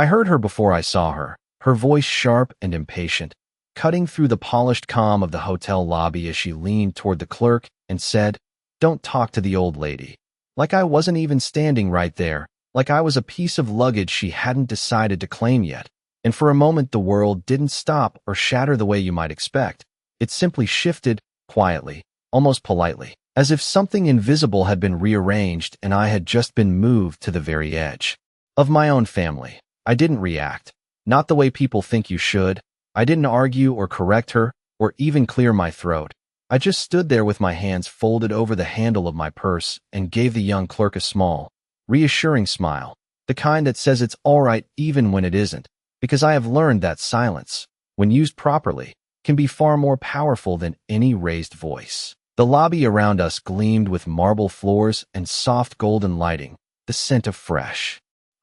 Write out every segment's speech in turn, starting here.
I heard her before I saw her, her voice sharp and impatient, cutting through the polished calm of the hotel lobby as she leaned toward the clerk and said, "Don't talk to the old lady." Like I wasn't even standing right there, like I was a piece of luggage she hadn't decided to claim yet. And for a moment the world didn't stop or shatter the way you might expect. It simply shifted, quietly, almost politely, as if something invisible had been rearranged and I had just been moved to the very edge of my own family. I didn't react, not the way people think you should. I didn't argue or correct her, or even clear my throat. I just stood there with my hands folded over the handle of my purse and gave the young clerk a small, reassuring smile, the kind that says it's all right even when it isn't, because I have learned that silence, when used properly, can be far more powerful than any raised voice. The lobby around us gleamed with marble floors and soft golden lighting, the scent of fresh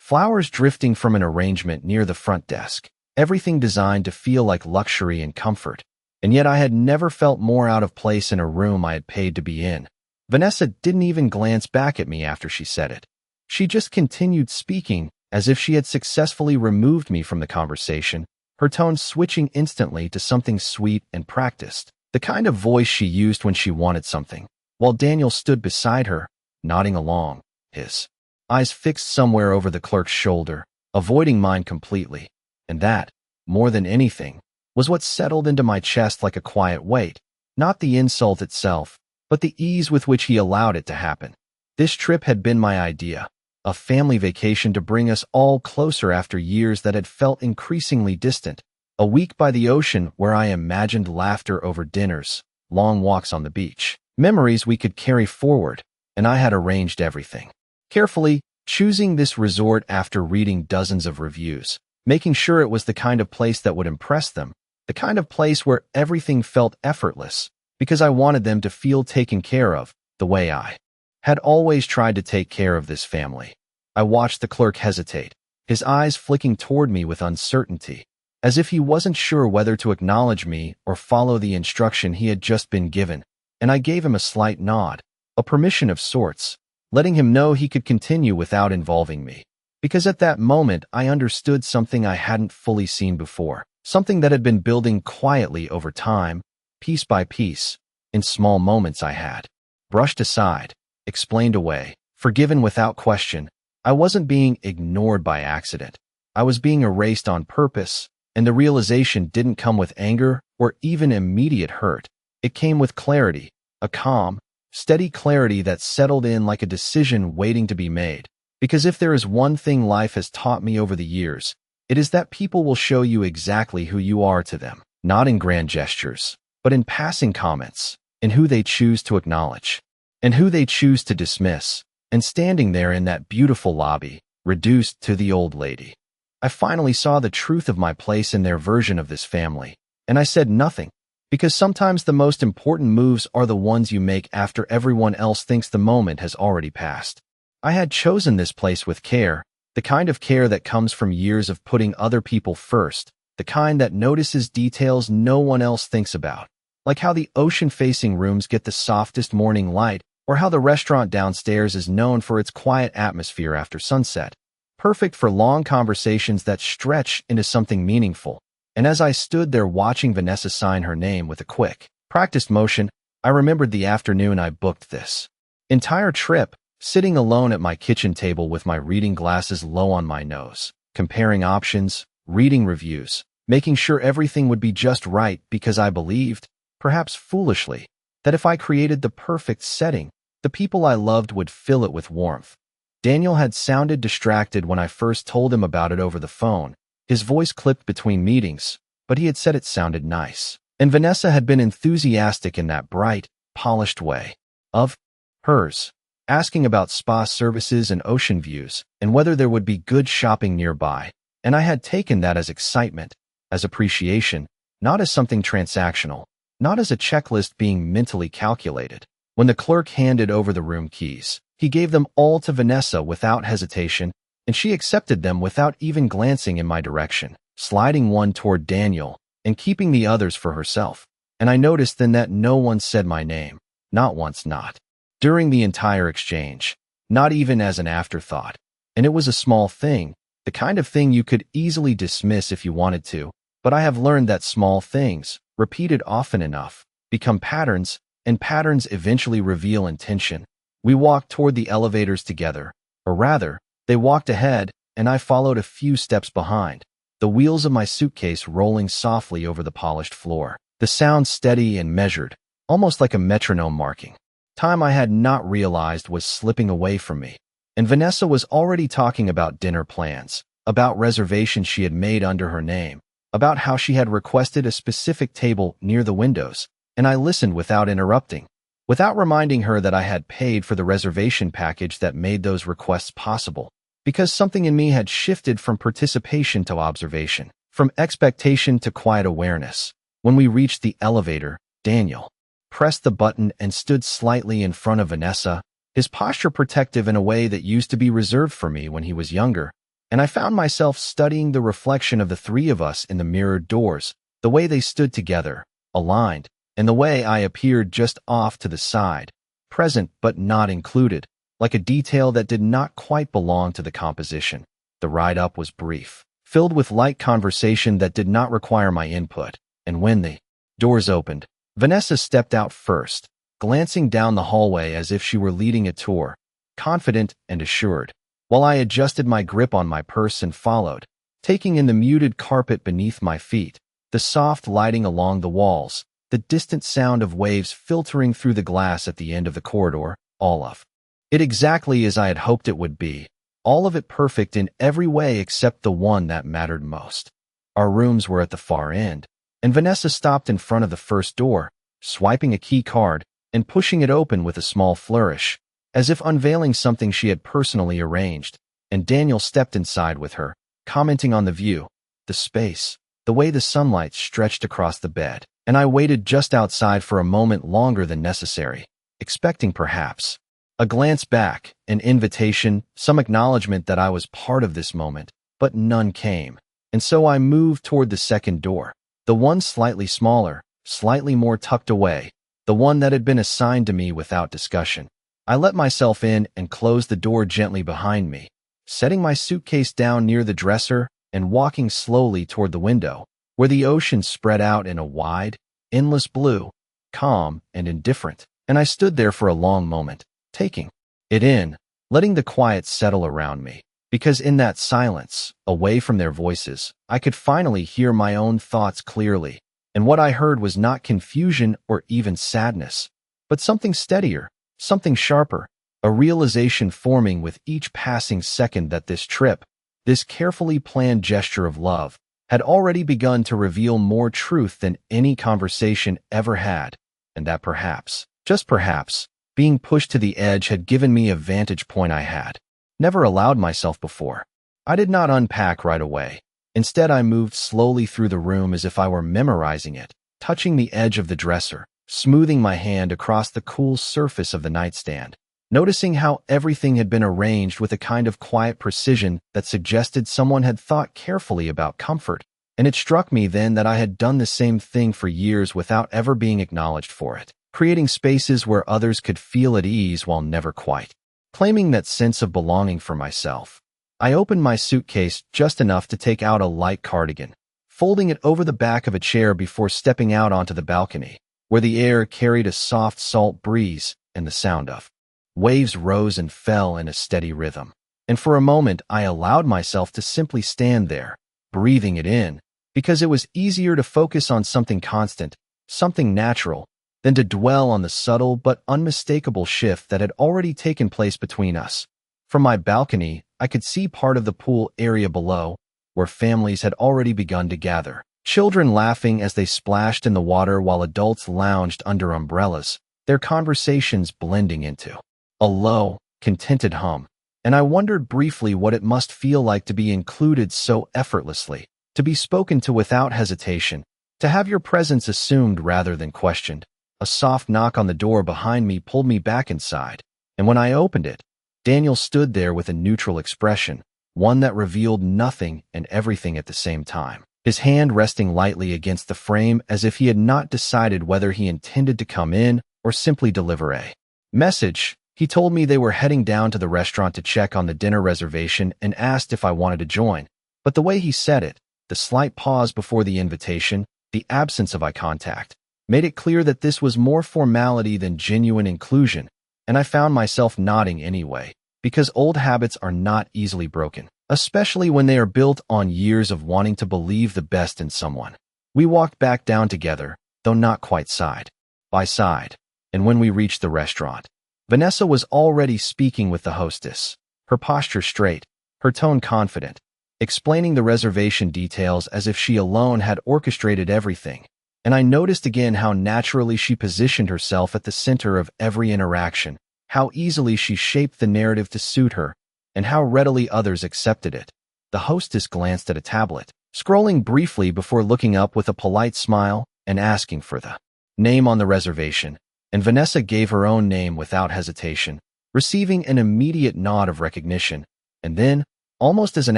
flowers drifting from an arrangement near the front desk, everything designed to feel like luxury and comfort. And yet I had never felt more out of place in a room I had paid to be in. Vanessa didn't even glance back at me after she said it. She just continued speaking, as if she had successfully removed me from the conversation, her tone switching instantly to something sweet and practiced, the kind of voice she used when she wanted something, while Daniel stood beside her, nodding along, his eyes fixed somewhere over the clerk's shoulder, avoiding mine completely. And that, more than anything, was what settled into my chest like a quiet weight, not the insult itself, but the ease with which he allowed it to happen. This trip had been my idea, a family vacation to bring us all closer after years that had felt increasingly distant, a week by the ocean where I imagined laughter over dinners, long walks on the beach, memories we could carry forward, and I had arranged everything. Carefully, choosing this resort after reading dozens of reviews, making sure it was the kind of place that would impress them, the kind of place where everything felt effortless, because I wanted them to feel taken care of, the way I had always tried to take care of this family. I watched the clerk hesitate, his eyes flicking toward me with uncertainty, as if he wasn't sure whether to acknowledge me or follow the instruction he had just been given, and I gave him a slight nod, a permission of sorts, letting him know he could continue without involving me. Because at that moment I understood something I hadn't fully seen before, something that had been building quietly over time, piece by piece, in small moments I had brushed aside, explained away, forgiven without question. I wasn't being ignored by accident. I was being erased on purpose, and the realization didn't come with anger or even immediate hurt. It came with clarity, a calm, steady clarity that settled in like a decision waiting to be made. Because if there is one thing life has taught me over the years, it is that people will show you exactly who you are to them, not in grand gestures, but in passing comments, in who they choose to acknowledge, and who they choose to dismiss. And standing there in that beautiful lobby, reduced to the old lady, I finally saw the truth of my place in their version of this family, and I said nothing, because sometimes the most important moves are the ones you make after everyone else thinks the moment has already passed. I had chosen this place with care, the kind of care that comes from years of putting other people first, the kind that notices details no one else thinks about, like how the ocean-facing rooms get the softest morning light, or how the restaurant downstairs is known for its quiet atmosphere after sunset, perfect for long conversations that stretch into something meaningful. And as I stood there watching Vanessa sign her name with a quick, practiced motion, I remembered the afternoon I booked this entire trip, sitting alone at my kitchen table with my reading glasses low on my nose, comparing options, reading reviews, making sure everything would be just right because I believed, perhaps foolishly, that if I created the perfect setting, the people I loved would fill it with warmth. Daniel had sounded distracted when I first told him about it over the phone. His voice clipped between meetings, but he had said it sounded nice. And Vanessa had been enthusiastic in that bright, polished way of hers, asking about spa services and ocean views, and whether there would be good shopping nearby. And I had taken that as excitement, as appreciation, not as something transactional, not as a checklist being mentally calculated. When the clerk handed over the room keys, he gave them all to Vanessa without hesitation, and she accepted them without even glancing in my direction, sliding one toward Daniel and keeping the others for herself. And I noticed then that no one said my name, not once, not during the entire exchange, not even as an afterthought. And it was a small thing, the kind of thing you could easily dismiss if you wanted to, but I have learned that small things, repeated often enough, become patterns, and patterns eventually reveal intention. We walked toward the elevators together, or rather, they walked ahead, and I followed a few steps behind, the wheels of my suitcase rolling softly over the polished floor, the sound steady and measured, almost like a metronome marking. Time I had not realized was slipping away from me, and Vanessa was already talking about dinner plans, about reservations she had made under her name, about how she had requested a specific table near the windows, and I listened without interrupting, without reminding her that I had paid for the reservation package that made those requests possible, because something in me had shifted from participation to observation, from expectation to quiet awareness. When we reached the elevator, Daniel pressed the button and stood slightly in front of Vanessa, his posture protective in a way that used to be reserved for me when he was younger, and I found myself studying the reflection of the three of us in the mirrored doors, the way they stood together, aligned, and the way I appeared just off to the side, present but not included, like a detail that did not quite belong to the composition. The ride up was brief, filled with light conversation that did not require my input, and when the doors opened, Vanessa stepped out first, glancing down the hallway as if she were leading a tour, confident and assured, while I adjusted my grip on my purse and followed, taking in the muted carpet beneath my feet, the soft lighting along the walls, the distant sound of waves filtering through the glass at the end of the corridor, all of it exactly as I had hoped it would be, all of it perfect in every way except the one that mattered most. Our rooms were at the far end, and Vanessa stopped in front of the first door, swiping a key card and pushing it open with a small flourish, as if unveiling something she had personally arranged, and Daniel stepped inside with her, commenting on the view, the space, the way the sunlight stretched across the bed, and I waited just outside for a moment longer than necessary, expecting perhaps a glance back, an invitation, some acknowledgement that I was part of this moment, but none came, and so I moved toward the second door, the one slightly smaller, slightly more tucked away, the one that had been assigned to me without discussion. I let myself in and closed the door gently behind me, setting my suitcase down near the dresser and walking slowly toward the window, where the ocean spread out in a wide, endless blue, calm and indifferent, and I stood there for a long moment, taking it in, letting the quiet settle around me, because in that silence, away from their voices, I could finally hear my own thoughts clearly, and what I heard was not confusion or even sadness, but something steadier, something sharper, a realization forming with each passing second that this trip, this carefully planned gesture of love, had already begun to reveal more truth than any conversation ever had, and that perhaps, just perhaps, being pushed to the edge had given me a vantage point I had never allowed myself before. I did not unpack right away. Instead, I moved slowly through the room as if I were memorizing it, touching the edge of the dresser, smoothing my hand across the cool surface of the nightstand, noticing how everything had been arranged with a kind of quiet precision that suggested someone had thought carefully about comfort, and it struck me then that I had done the same thing for years without ever being acknowledged for it, creating spaces where others could feel at ease while never quite claiming that sense of belonging for myself. I opened my suitcase just enough to take out a light cardigan, folding it over the back of a chair before stepping out onto the balcony, where the air carried a soft salt breeze and the sound of waves rose and fell in a steady rhythm. And for a moment, I allowed myself to simply stand there, breathing it in, because it was easier to focus on something constant, something natural, than to dwell on the subtle but unmistakable shift that had already taken place between us. From my balcony, I could see part of the pool area below, where families had already begun to gather, children laughing as they splashed in the water while adults lounged under umbrellas, their conversations blending into a low, contented hum. And I wondered briefly what it must feel like to be included so effortlessly, to be spoken to without hesitation, to have your presence assumed rather than questioned. A soft knock on the door behind me pulled me back inside, and when I opened it, Daniel stood there with a neutral expression, one that revealed nothing and everything at the same time, his hand resting lightly against the frame as if he had not decided whether he intended to come in or simply deliver a message. He told me they were heading down to the restaurant to check on the dinner reservation and asked if I wanted to join. But the way he said it, the slight pause before the invitation, the absence of eye contact, made it clear that this was more formality than genuine inclusion, and I found myself nodding anyway, because old habits are not easily broken, especially when they are built on years of wanting to believe the best in someone. We walked back down together, though not quite side by side, and when we reached the restaurant, Vanessa was already speaking with the hostess, her posture straight, her tone confident, explaining the reservation details as if she alone had orchestrated everything. And I noticed again how naturally she positioned herself at the center of every interaction, how easily she shaped the narrative to suit her, and how readily others accepted it. The hostess glanced at a tablet, scrolling briefly before looking up with a polite smile and asking for the name on the reservation, and Vanessa gave her own name without hesitation, receiving an immediate nod of recognition. And then, almost as an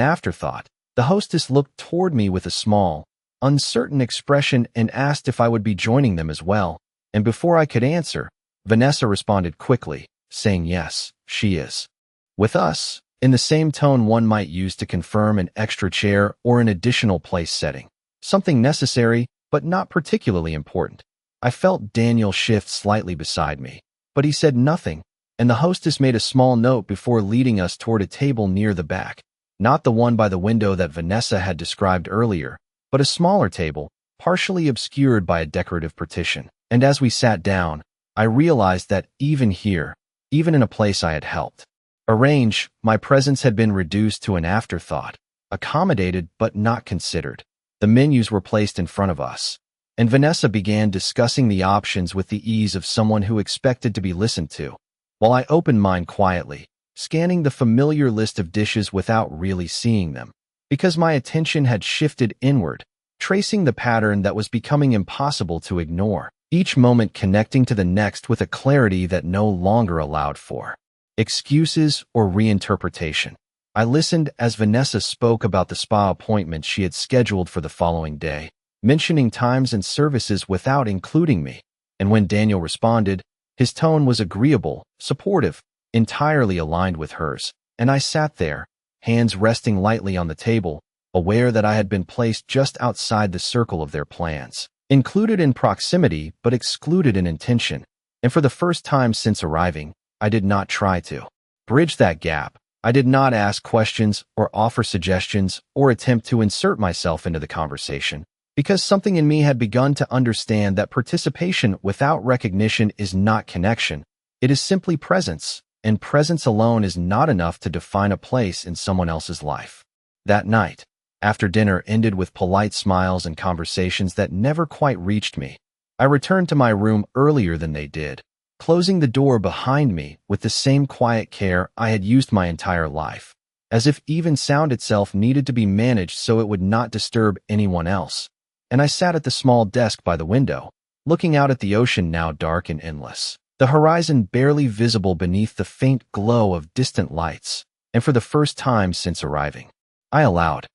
afterthought, the hostess looked toward me with a small, uncertain expression and asked if I would be joining them as well. And before I could answer, Vanessa responded quickly, saying yes, she is. With us, in the same tone one might use to confirm an extra chair or an additional place setting. Something necessary, but not particularly important. I felt Daniel shift slightly beside me, but he said nothing, and the hostess made a small note before leading us toward a table near the back, not the one by the window that Vanessa had described earlier, but a smaller table, partially obscured by a decorative partition. And as we sat down, I realized that even here, even in a place I had helped arrange, my presence had been reduced to an afterthought, accommodated but not considered. The menus were placed in front of us, and Vanessa began discussing the options with the ease of someone who expected to be listened to, while I opened mine quietly, scanning the familiar list of dishes without really seeing them, because my attention had shifted inward, tracing the pattern that was becoming impossible to ignore, each moment connecting to the next with a clarity that no longer allowed for excuses or reinterpretation. I listened as Vanessa spoke about the spa appointment she had scheduled for the following day, mentioning times and services without including me, and when Daniel responded, his tone was agreeable, supportive, entirely aligned with hers, and I sat there, hands resting lightly on the table, aware that I had been placed just outside the circle of their plans, included in proximity but excluded in intention, and for the first time since arriving, I did not try to bridge that gap. I did not ask questions or offer suggestions or attempt to insert myself into the conversation, because something in me had begun to understand that participation without recognition is not connection. It is simply presence, and presence alone is not enough to define a place in someone else's life. That night, after dinner ended with polite smiles and conversations that never quite reached me, I returned to my room earlier than they did, closing the door behind me with the same quiet care I had used my entire life, as if even sound itself needed to be managed so it would not disturb anyone else. And I sat at the small desk by the window, looking out at the ocean now dark and endless, the horizon barely visible beneath the faint glow of distant lights. And for the first time since arriving, I allowed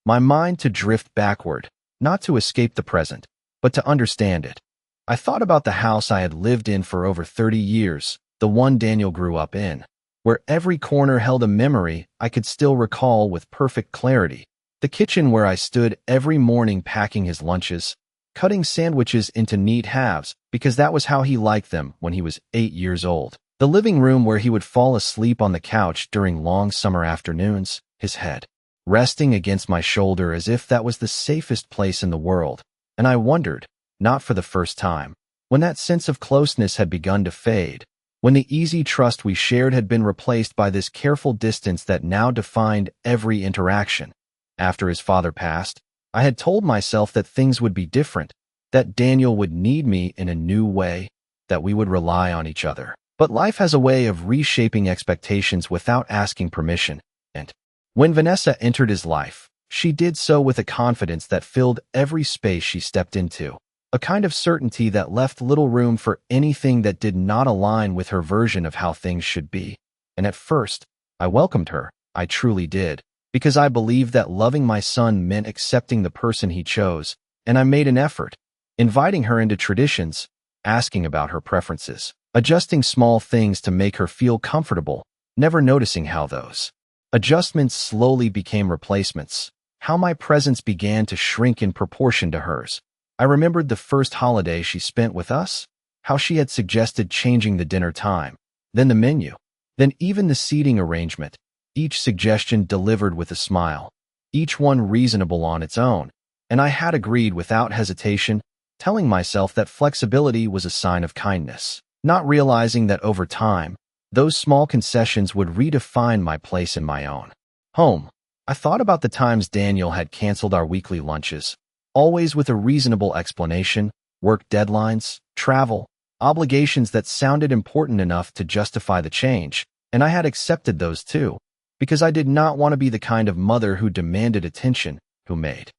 my mind to drift backward, not to escape the present, but to understand it. I thought about the house I had lived in for over 30 years, the one Daniel grew up in, where every corner held a memory I could still recall with perfect clarity. The kitchen where I stood every morning packing his lunches, cutting sandwiches into neat halves because that was how he liked them when he was 8 years old. The living room where he would fall asleep on the couch during long summer afternoons, his head resting against my shoulder as if that was the safest place in the world. And I wondered, not for the first time, when that sense of closeness had begun to fade, when the easy trust we shared had been replaced by this careful distance that now defined every interaction. After his father passed, I had told myself that things would be different, that Daniel would need me in a new way, that we would rely on each other. But life has a way of reshaping expectations without asking permission, and when Vanessa entered his life, she did so with a confidence that filled every space she stepped into, a kind of certainty that left little room for anything that did not align with her version of how things should be. And at first, I welcomed her, I truly did, because I believed that loving my son meant accepting the person he chose, and I made an effort, inviting her into traditions, asking about her preferences, adjusting small things to make her feel comfortable, never noticing how those adjustments slowly became replacements, how my presence began to shrink in proportion to hers. I remembered the first holiday she spent with us, how she had suggested changing the dinner time, then the menu, then even the seating arrangement, each suggestion delivered with a smile, each one reasonable on its own, and I had agreed without hesitation, telling myself that flexibility was a sign of kindness, not realizing that over time, those small concessions would redefine my place in my own home. I thought about the times Daniel had canceled our weekly lunches, always with a reasonable explanation, work deadlines, travel, obligations that sounded important enough to justify the change, and I had accepted those too, because I did not want to be the kind of mother who demanded attention, who made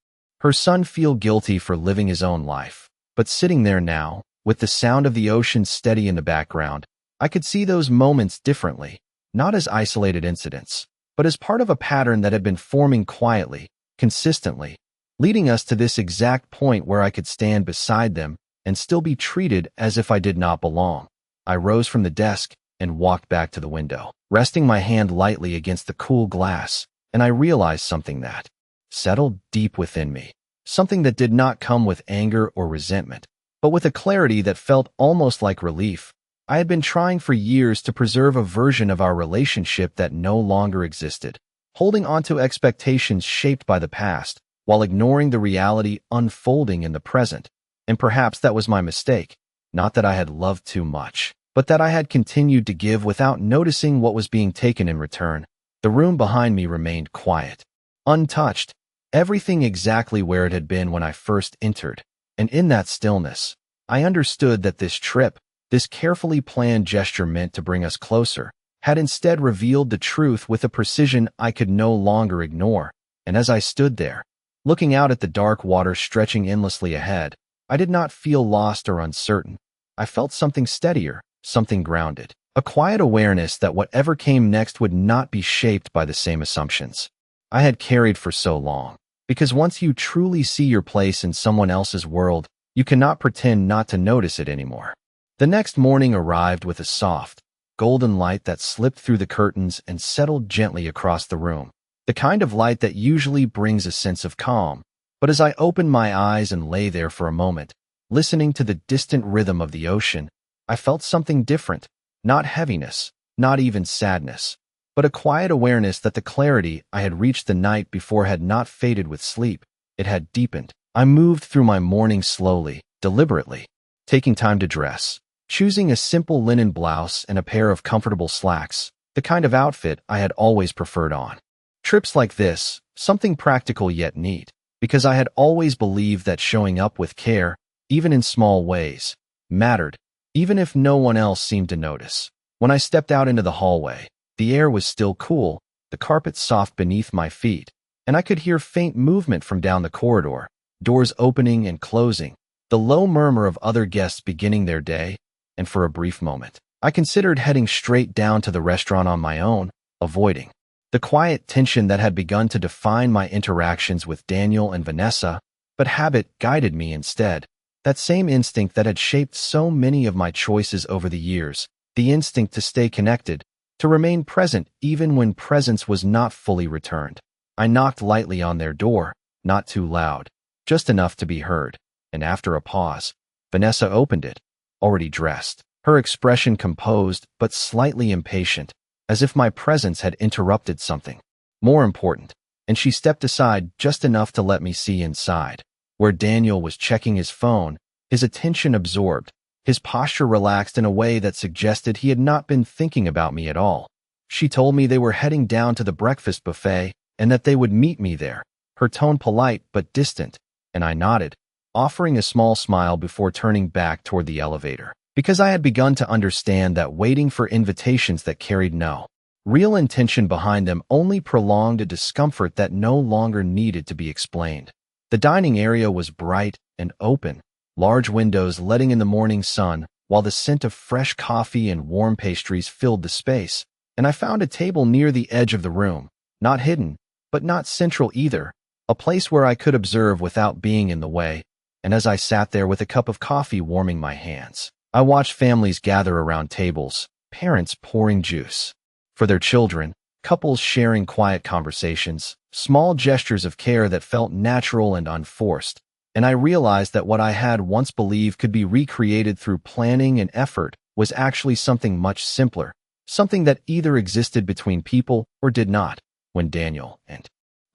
her son feel guilty for living his own life. But sitting there now, with the sound of the ocean steady in the background, I could see those moments differently, not as isolated incidents, but as part of a pattern that had been forming quietly, consistently, leading us to this exact point where I could stand beside them and still be treated as if I did not belong. I rose from the desk and walked back to the window, resting my hand lightly against the cool glass, and I realized something that settled deep within me, something that did not come with anger or resentment, but with a clarity that felt almost like relief. I had been trying for years to preserve a version of our relationship that no longer existed, holding onto expectations shaped by the past, while ignoring the reality unfolding in the present. And perhaps that was my mistake, not that I had loved too much, but that I had continued to give without noticing what was being taken in return. The room behind me remained quiet, untouched, everything exactly where it had been when I first entered. And in that stillness, I understood that this trip, this carefully planned gesture meant to bring us closer, had instead revealed the truth with a precision I could no longer ignore. And as I stood there, looking out at the dark water stretching endlessly ahead, I did not feel lost or uncertain. I felt something steadier, something grounded, a quiet awareness that whatever came next would not be shaped by the same assumptions I had carried for so long. Because once you truly see your place in someone else's world, you cannot pretend not to notice it anymore. The next morning arrived with a soft, golden light that slipped through the curtains and settled gently across the room, the kind of light that usually brings a sense of calm. But as I opened my eyes and lay there for a moment, listening to the distant rhythm of the ocean, I felt something different, not heaviness, not even sadness, but a quiet awareness that the clarity I had reached the night before had not faded with sleep. It had deepened. I moved through my morning slowly, deliberately, taking time to dress, choosing a simple linen blouse and a pair of comfortable slacks, the kind of outfit I had always preferred on trips like this, something practical yet neat, because I had always believed that showing up with care, even in small ways, mattered, even if no one else seemed to notice. When I stepped out into the hallway, the air was still cool, the carpet soft beneath my feet, and I could hear faint movement from down the corridor, doors opening and closing, the low murmur of other guests beginning their day, and for a brief moment, I considered heading straight down to the restaurant on my own, avoiding the quiet tension that had begun to define my interactions with Daniel and Vanessa, but habit guided me instead. That same instinct that had shaped so many of my choices over the years, the instinct to stay connected, to remain present even when presence was not fully returned. I knocked lightly on their door, not too loud, just enough to be heard, and after a pause, Vanessa opened it, already dressed, her expression composed but slightly impatient, as if my presence had interrupted something more important, and she stepped aside just enough to let me see inside, where Daniel was checking his phone, his attention absorbed, his posture relaxed in a way that suggested he had not been thinking about me at all. She told me they were heading down to the breakfast buffet and that they would meet me there, her tone polite but distant, and I nodded, offering a small smile before turning back toward the elevator, because I had begun to understand that waiting for invitations that carried no real intention behind them only prolonged a discomfort that no longer needed to be explained. The dining area was bright and open, large windows letting in the morning sun, while the scent of fresh coffee and warm pastries filled the space, and I found a table near the edge of the room, not hidden, but not central either, a place where I could observe without being in the way. And as I sat there with a cup of coffee warming my hands, I watched families gather around tables, parents pouring juice for their children, couples sharing quiet conversations, small gestures of care that felt natural and unforced. And I realized that what I had once believed could be recreated through planning and effort was actually something much simpler, something that either existed between people or did not. When Daniel and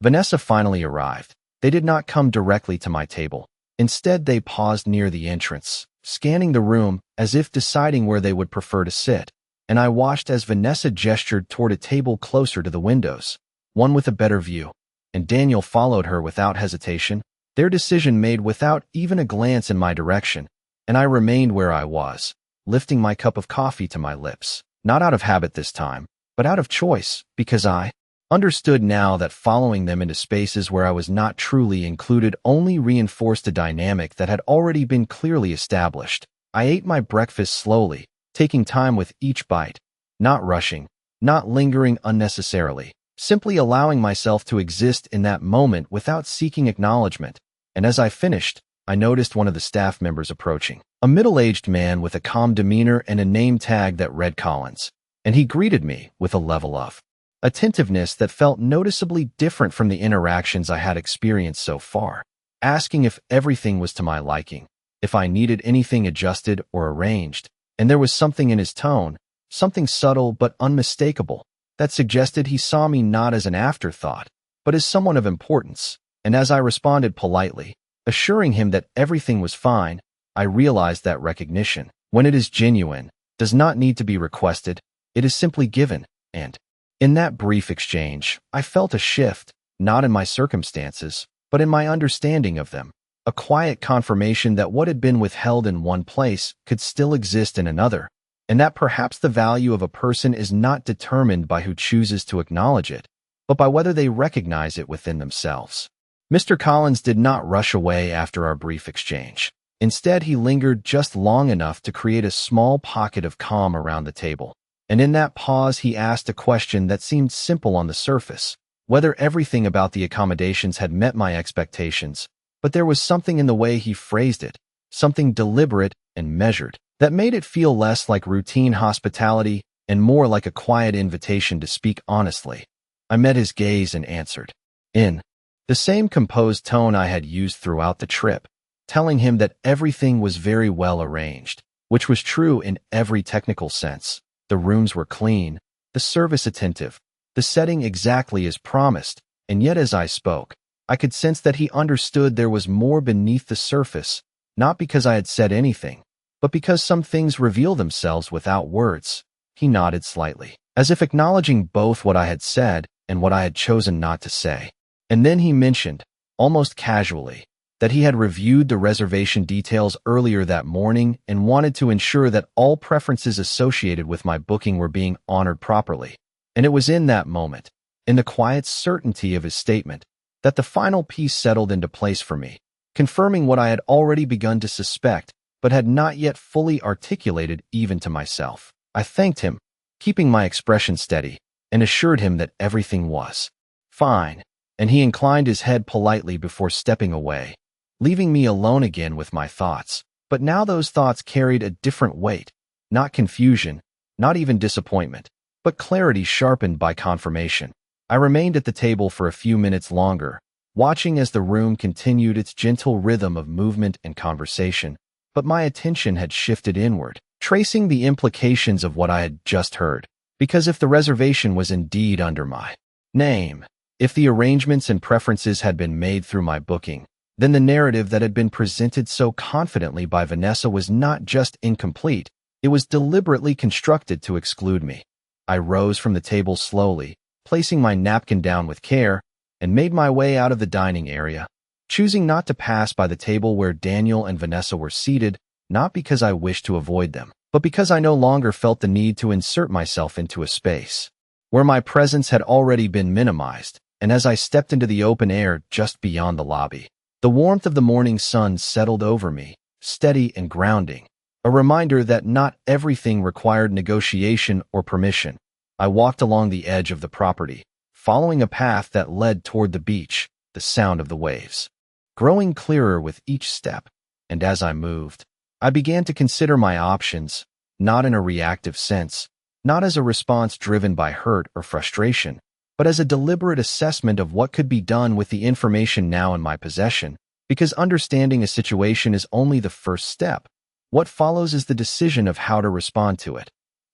Vanessa finally arrived, they did not come directly to my table. Instead, they paused near the entrance, scanning the room as if deciding where they would prefer to sit. And I watched as Vanessa gestured toward a table closer to the windows, one with a better view, and Daniel followed her without hesitation, their decision made without even a glance in my direction, and I remained where I was, lifting my cup of coffee to my lips, not out of habit this time, but out of choice, because I understood now that following them into spaces where I was not truly included only reinforced a dynamic that had already been clearly established. I ate my breakfast slowly, taking time with each bite, not rushing, not lingering unnecessarily, simply allowing myself to exist in that moment without seeking acknowledgement. And as I finished, I noticed one of the staff members approaching, a middle-aged man with a calm demeanor and a name tag that read Collins, and he greeted me with a level of attentiveness that felt noticeably different from the interactions I had experienced so far, asking if everything was to my liking, if I needed anything adjusted or arranged. And there was something in his tone, something subtle but unmistakable, that suggested he saw me not as an afterthought, but as someone of importance. And as I responded politely, assuring him that everything was fine, I realized that recognition, when it is genuine, does not need to be requested, it is simply given. And in that brief exchange, I felt a shift, not in my circumstances, but in my understanding of them, a quiet confirmation that what had been withheld in one place could still exist in another, and that perhaps the value of a person is not determined by who chooses to acknowledge it, but by whether they recognize it within themselves. Mr. Collins did not rush away after our brief exchange. Instead, he lingered just long enough to create a small pocket of calm around the table. And in that pause, he asked a question that seemed simple on the surface, whether everything about the accommodations had met my expectations. But there was something in the way he phrased it, something deliberate and measured, that made it feel less like routine hospitality and more like a quiet invitation to speak honestly. I met his gaze and answered, in the same composed tone I had used throughout the trip, telling him that everything was very well arranged, which was true in every technical sense. The rooms were clean, the service attentive, the setting exactly as promised, and yet as I spoke, I could sense that he understood there was more beneath the surface, not because I had said anything, but because some things reveal themselves without words. He nodded slightly, as if acknowledging both what I had said and what I had chosen not to say. And then he mentioned, almost casually, that he had reviewed the reservation details earlier that morning and wanted to ensure that all preferences associated with my booking were being honored properly. And it was in that moment, in the quiet certainty of his statement, that the final piece settled into place for me, confirming what I had already begun to suspect, but had not yet fully articulated even to myself. I thanked him, keeping my expression steady, and assured him that everything was fine, and he inclined his head politely before stepping away, leaving me alone again with my thoughts. But now those thoughts carried a different weight, not confusion, not even disappointment, but clarity sharpened by confirmation. I remained at the table for a few minutes longer, watching as the room continued its gentle rhythm of movement and conversation, but my attention had shifted inward, tracing the implications of what I had just heard. Because if the reservation was indeed under my name, if the arrangements and preferences had been made through my booking, then the narrative that had been presented so confidently by Vanessa was not just incomplete, it was deliberately constructed to exclude me. I rose from the table slowly, placing my napkin down with care, and made my way out of the dining area, choosing not to pass by the table where Daniel and Vanessa were seated, not because I wished to avoid them, but because I no longer felt the need to insert myself into a space where my presence had already been minimized. And as I stepped into the open air just beyond the lobby, the warmth of the morning sun settled over me, steady and grounding, a reminder that not everything required negotiation or permission. I walked along the edge of the property, following a path that led toward the beach, the sound of the waves growing clearer with each step. And as I moved, I began to consider my options, not in a reactive sense, not as a response driven by hurt or frustration, but as a deliberate assessment of what could be done with the information now in my possession, because understanding a situation is only the first step. What follows is the decision of how to respond to it.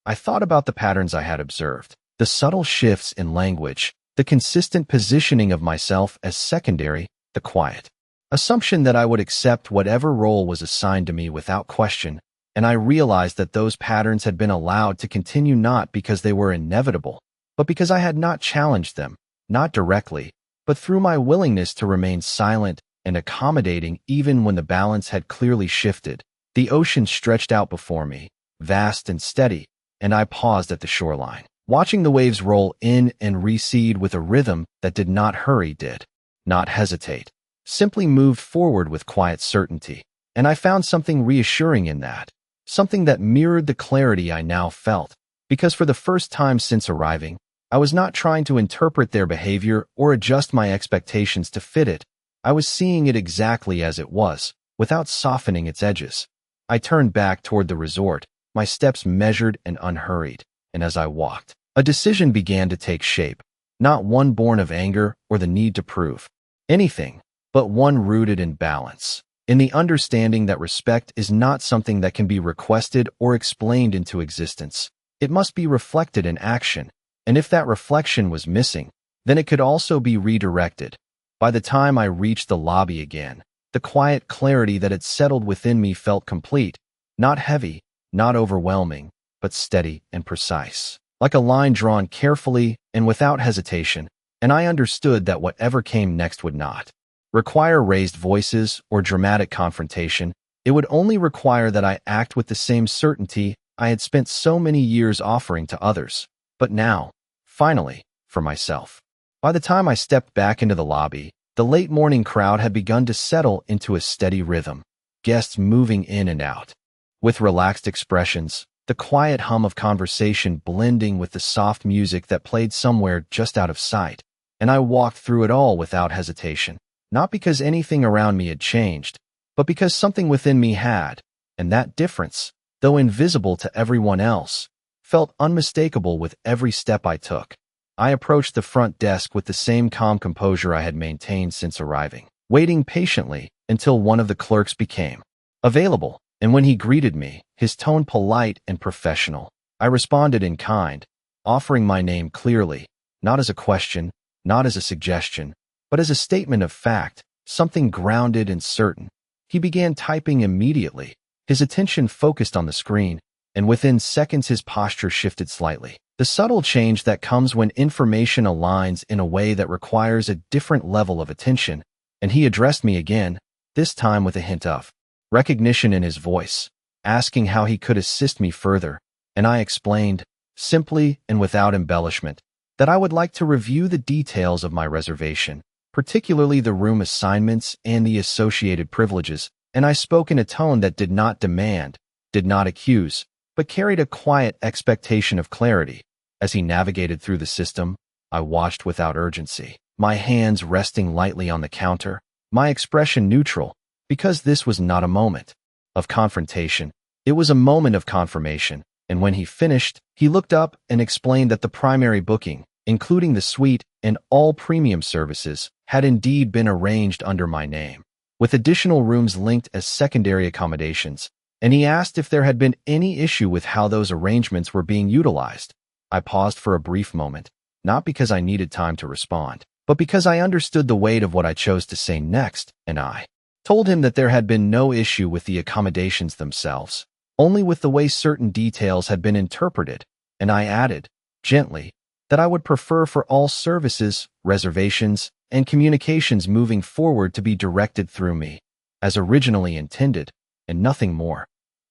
I thought about the patterns I had observed, the subtle shifts in language, the consistent positioning of myself as secondary, the quiet assumption that I would accept whatever role was assigned to me without question, and I realized that those patterns had been allowed to continue not because they were inevitable, but because I had not challenged them, not directly, but through my willingness to remain silent and accommodating even when the balance had clearly shifted. The ocean stretched out before me, vast and steady, and I paused at the shoreline, watching the waves roll in and recede with a rhythm that did not hurry, did not hesitate, simply moved forward with quiet certainty. And I found something reassuring in that, something that mirrored the clarity I now felt, because for the first time since arriving, I was not trying to interpret their behavior or adjust my expectations to fit it. I was seeing it exactly as it was, without softening its edges. I turned back toward the resort, my steps measured and unhurried, and as I walked, a decision began to take shape, not one born of anger or the need to prove anything, but one rooted in balance, in the understanding that respect is not something that can be requested or explained into existence. It must be reflected in action, and if that reflection was missing, then it could also be redirected. By the time I reached the lobby again, the quiet clarity that had settled within me felt complete, not heavy, not overwhelming, but steady and precise, like a line drawn carefully and without hesitation, and I understood that whatever came next would not require raised voices or dramatic confrontation. It would only require that I act with the same certainty I had spent so many years offering to others, but now, finally, for myself. By the time I stepped back into the lobby, the late morning crowd had begun to settle into a steady rhythm, guests moving in and out, with relaxed expressions, the quiet hum of conversation blending with the soft music that played somewhere just out of sight, and I walked through it all without hesitation. Not because anything around me had changed, but because something within me had, and that difference, though invisible to everyone else, felt unmistakable with every step I took. I approached the front desk with the same calm composure I had maintained since arriving, waiting patiently until one of the clerks became available, and when he greeted me, his tone polite and professional, I responded in kind, offering my name clearly, not as a question, not as a suggestion, but as a statement of fact, something grounded and certain. He began typing immediately, his attention focused on the screen, and within seconds his posture shifted slightly. The subtle change that comes when information aligns in a way that requires a different level of attention, and he addressed me again, this time with a hint of recognition in his voice, asking how he could assist me further, and I explained, simply and without embellishment, that I would like to review the details of my reservation, particularly the room assignments and the associated privileges, and I spoke in a tone that did not demand, did not accuse, but carried a quiet expectation of clarity. As he navigated through the system, I watched without urgency, my hands resting lightly on the counter, my expression neutral, because this was not a moment of confrontation. It was a moment of confirmation, and when he finished, he looked up and explained that the primary booking, including the suite and all premium services, had indeed been arranged under my name, with additional rooms linked as secondary accommodations, and he asked if there had been any issue with how those arrangements were being utilized. I paused for a brief moment, not because I needed time to respond, but because I understood the weight of what I chose to say next, and I told him that there had been no issue with the accommodations themselves, only with the way certain details had been interpreted, and I added, gently, that I would prefer for all services, reservations, and communications moving forward to be directed through me, as originally intended, and nothing more.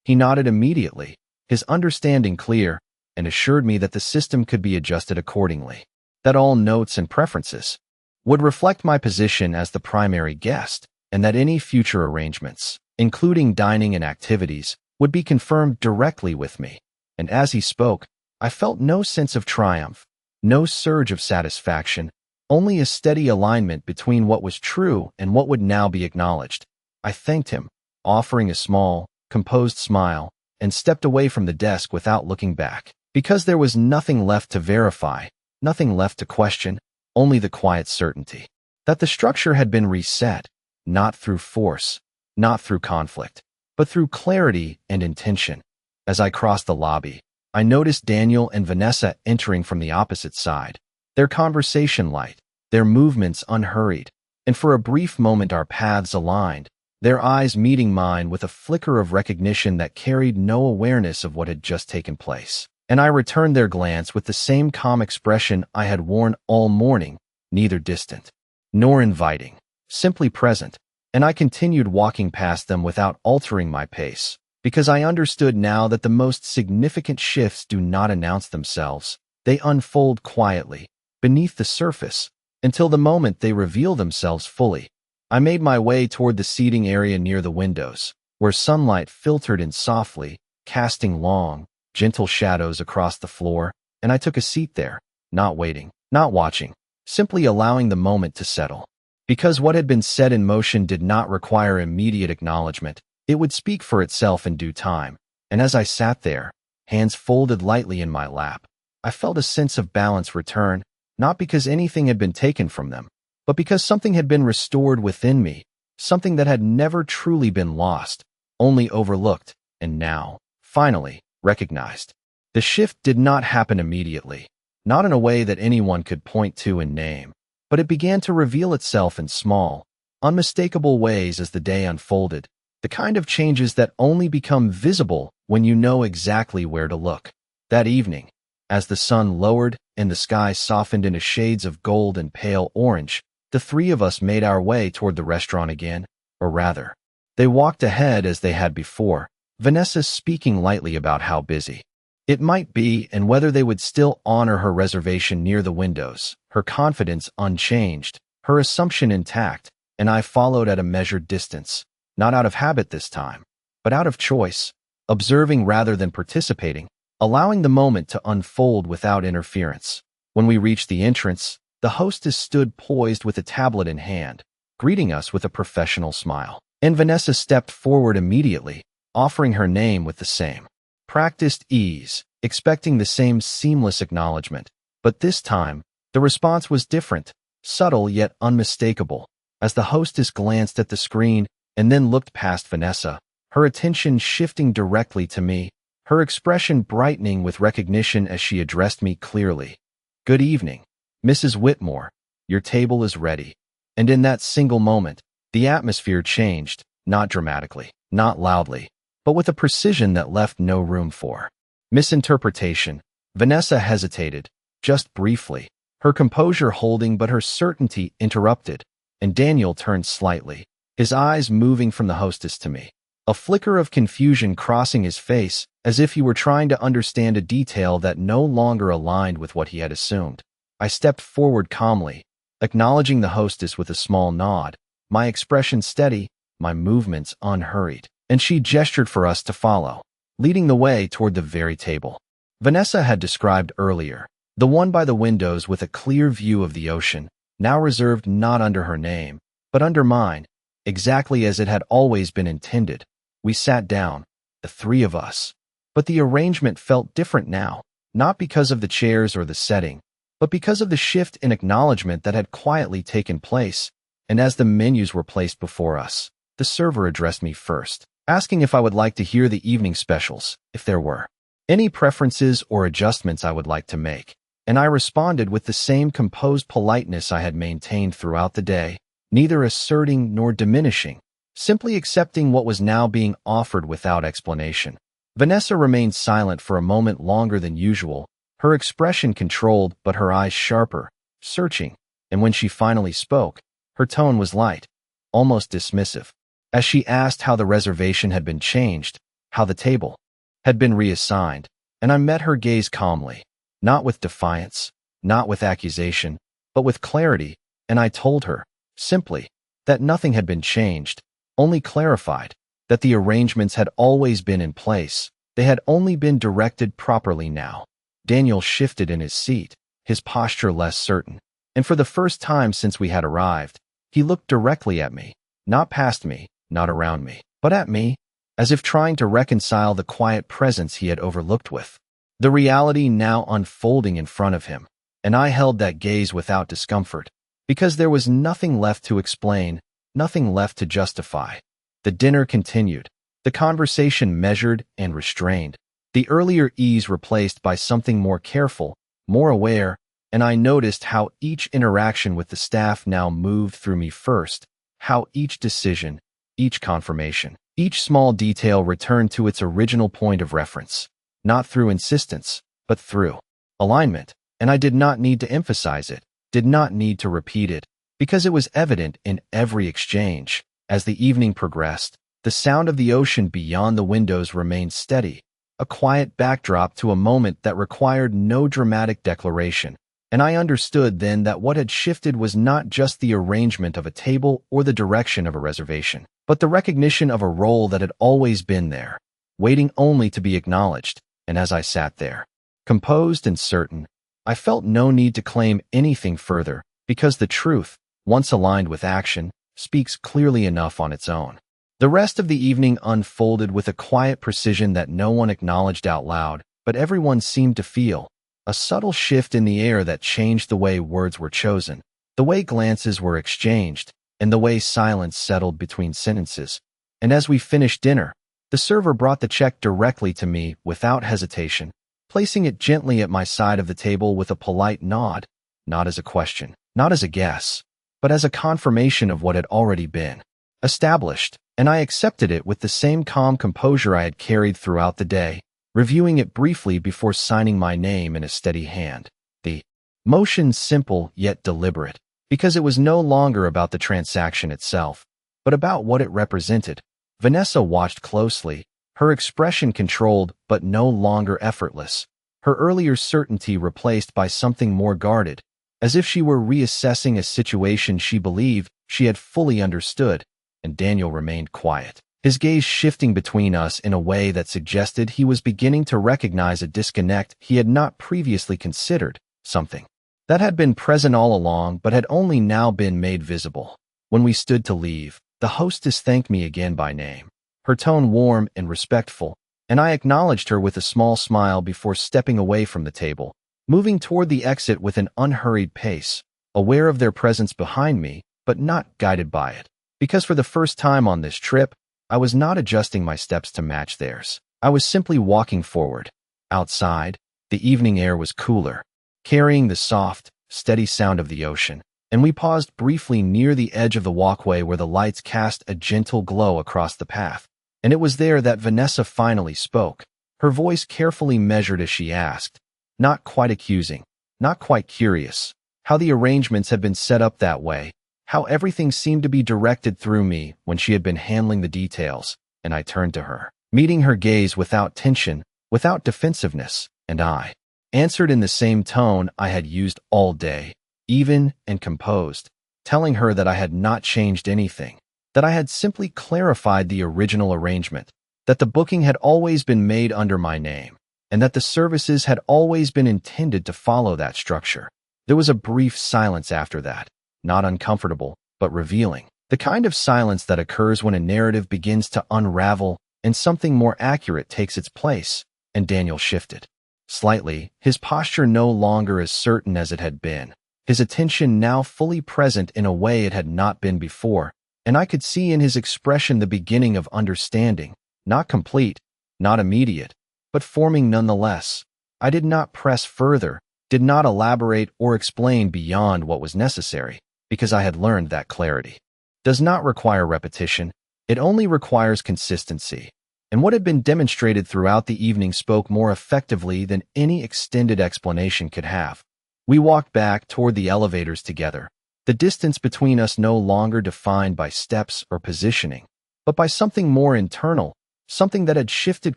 He nodded immediately, his understanding clear, and assured me that the system could be adjusted accordingly, that all notes and preferences would reflect my position as the primary guest, and that any future arrangements, including dining and activities, would be confirmed directly with me. And as he spoke, I felt no sense of triumph, no surge of satisfaction, only a steady alignment between what was true and what would now be acknowledged. I thanked him, offering a small, composed smile, and stepped away from the desk without looking back. Because there was nothing left to verify, nothing left to question, only the quiet certainty that the structure had been reset, not through force, not through conflict, but through clarity and intention. As I crossed the lobby, I noticed Daniel and Vanessa entering from the opposite side, their conversation light, their movements unhurried, and for a brief moment our paths aligned, their eyes meeting mine with a flicker of recognition that carried no awareness of what had just taken place. And I returned their glance with the same calm expression I had worn all morning, neither distant nor inviting, simply present, and I continued walking past them without altering my pace, because I understood now that the most significant shifts do not announce themselves. They unfold quietly, beneath the surface, until the moment they reveal themselves fully. I made my way toward the seating area near the windows, where sunlight filtered in softly, casting long, gentle shadows across the floor, and I took a seat there, not waiting, not watching, simply allowing the moment to settle. Because what had been set in motion did not require immediate acknowledgement, it would speak for itself in due time. And as I sat there, hands folded lightly in my lap, I felt a sense of balance return, not because anything had been taken from them, but because something had been restored within me, something that had never truly been lost, only overlooked, and now, finally, recognized. The shift did not happen immediately, not in a way that anyone could point to and name, but it began to reveal itself in small, unmistakable ways as the day unfolded, the kind of changes that only become visible when you know exactly where to look. That evening, as the sun lowered and the sky softened into shades of gold and pale orange, the three of us made our way toward the restaurant again, or rather, they walked ahead as they had before, Vanessa speaking lightly about how busy it might be and whether they would still honor her reservation near the windows, her confidence unchanged, her assumption intact, and I followed at a measured distance, not out of habit this time, but out of choice, observing rather than participating, allowing the moment to unfold without interference. When we reached the entrance, the hostess stood poised with a tablet in hand, greeting us with a professional smile. And Vanessa stepped forward immediately, offering her name with the same practiced ease, expecting the same seamless acknowledgement. But this time, the response was different, subtle yet unmistakable. As the hostess glanced at the screen and then looked past Vanessa, her attention shifting directly to me, her expression brightening with recognition as she addressed me clearly. "Good evening, Mrs. Whitmore. Your table is ready." And in that single moment, the atmosphere changed, not dramatically, not loudly, but with a precision that left no room for misinterpretation. Vanessa hesitated, just briefly, her composure holding but her certainty interrupted, and Daniel turned slightly, his eyes moving from the hostess to me, a flicker of confusion crossing his face as if he were trying to understand a detail that no longer aligned with what he had assumed. I stepped forward calmly, acknowledging the hostess with a small nod, my expression steady, my movements unhurried, and she gestured for us to follow, leading the way toward the very table Vanessa had described earlier, the one by the windows with a clear view of the ocean, now reserved not under her name, but under mine, exactly as it had always been intended. We sat down, the three of us, but the arrangement felt different now, not because of the chairs or the setting, but because of the shift in acknowledgement that had quietly taken place. And as the menus were placed before us, the server addressed me first, asking if I would like to hear the evening specials, if there were any preferences or adjustments I would like to make, and I responded with the same composed politeness I had maintained throughout the day, neither asserting nor diminishing, simply accepting what was now being offered without explanation. Vanessa remained silent for a moment longer than usual, her expression controlled but her eyes sharper, searching, and when she finally spoke, her tone was light, almost dismissive, as she asked how the reservation had been changed, how the table had been reassigned, and I met her gaze calmly, not with defiance, not with accusation, but with clarity, and I told her, simply, that nothing had been changed, only clarified, that the arrangements had always been in place, they had only been directed properly now. Daniel shifted in his seat, his posture less certain, and for the first time since we had arrived, he looked directly at me, not past me, not around me, but at me, as if trying to reconcile the quiet presence he had overlooked with the reality now unfolding in front of him. And I held that gaze without discomfort, because there was nothing left to explain, nothing left to justify. The dinner continued, the conversation measured and restrained, the earlier ease replaced by something more careful, more aware, and I noticed how each interaction with the staff now moved through me first, how each decision, each confirmation, each small detail returned to its original point of reference, not through insistence, but through alignment. And I did not need to emphasize it, did not need to repeat it, because it was evident in every exchange. As the evening progressed, the sound of the ocean beyond the windows remained steady, a quiet backdrop to a moment that required no dramatic declaration. And I understood then that what had shifted was not just the arrangement of a table or the direction of a reservation, but the recognition of a role that had always been there, waiting only to be acknowledged. And as I sat there, composed and certain, I felt no need to claim anything further, because the truth, once aligned with action, speaks clearly enough on its own. The rest of the evening unfolded with a quiet precision that no one acknowledged out loud, but everyone seemed to feel, a subtle shift in the air that changed the way words were chosen, the way glances were exchanged, and the way silence settled between sentences. And as we finished dinner, the server brought the check directly to me without hesitation, placing it gently at my side of the table with a polite nod, not as a question, not as a guess, but as a confirmation of what had already been established, and I accepted it with the same calm composure I had carried throughout the day, reviewing it briefly before signing my name in a steady hand. The motion simple yet deliberate, because it was no longer about the transaction itself, but about what it represented. Vanessa watched closely, her expression controlled but no longer effortless, her earlier certainty replaced by something more guarded, as if she were reassessing a situation she believed she had fully understood. And Daniel remained quiet, his gaze shifting between us in a way that suggested he was beginning to recognize a disconnect he had not previously considered, something that had been present all along but had only now been made visible. When we stood to leave, the hostess thanked me again by name, her tone warm and respectful, and I acknowledged her with a small smile before stepping away from the table, moving toward the exit with an unhurried pace, aware of their presence behind me, but not guided by it. Because for the first time on this trip, I was not adjusting my steps to match theirs. I was simply walking forward. Outside, the evening air was cooler, carrying the soft, steady sound of the ocean, and we paused briefly near the edge of the walkway where the lights cast a gentle glow across the path. And it was there that Vanessa finally spoke, her voice carefully measured as she asked, not quite accusing, not quite curious, how the arrangements had been set up that way, how everything seemed to be directed through me when she had been handling the details. And I turned to her, meeting her gaze without tension, without defensiveness, and I answered in the same tone I had used all day, even and composed, telling her that I had not changed anything, that I had simply clarified the original arrangement, that the booking had always been made under my name, and that the services had always been intended to follow that structure. There was a brief silence after that, not uncomfortable, but revealing, the kind of silence that occurs when a narrative begins to unravel and something more accurate takes its place. And Daniel shifted slightly, his posture no longer as certain as it had been, his attention now fully present in a way it had not been before, and I could see in his expression the beginning of understanding, not complete, not immediate, but forming nonetheless. I did not press further, did not elaborate or explain beyond what was necessary, because I had learned that clarity does not require repetition, it only requires consistency. And what had been demonstrated throughout the evening spoke more effectively than any extended explanation could have. We walked back toward the elevators together, the distance between us no longer defined by steps or positioning, but by something more internal, something that had shifted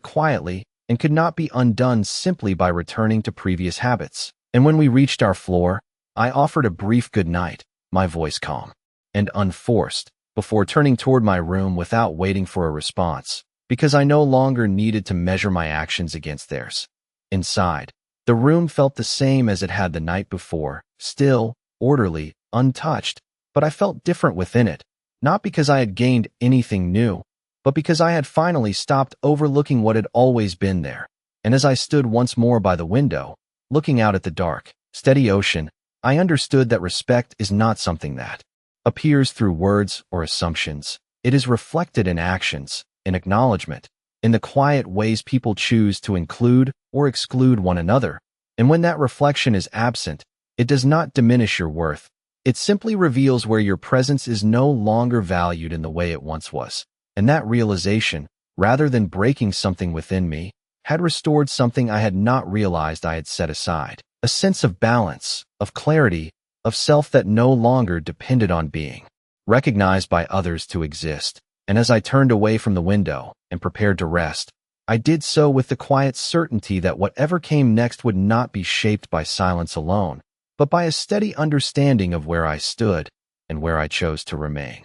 quietly and could not be undone simply by returning to previous habits. And when we reached our floor, I offered a brief goodnight, my voice calm and unforced, before turning toward my room without waiting for a response, because I no longer needed to measure my actions against theirs. Inside, the room felt the same as it had the night before, still, orderly, untouched, but I felt different within it, not because I had gained anything new, but because I had finally stopped overlooking what had always been there. And as I stood once more by the window, looking out at the dark, steady ocean, I understood that respect is not something that appears through words or assumptions. It is reflected in actions, in acknowledgement, in the quiet ways people choose to include or exclude one another. And when that reflection is absent, it does not diminish your worth. It simply reveals where your presence is no longer valued in the way it once was. And that realization, rather than breaking something within me, had restored something I had not realized I had set aside. A sense of balance, of clarity, of self that no longer depended on being recognized by others to exist. And as I turned away from the window and prepared to rest, I did so with the quiet certainty that whatever came next would not be shaped by silence alone, but by a steady understanding of where I stood and where I chose to remain.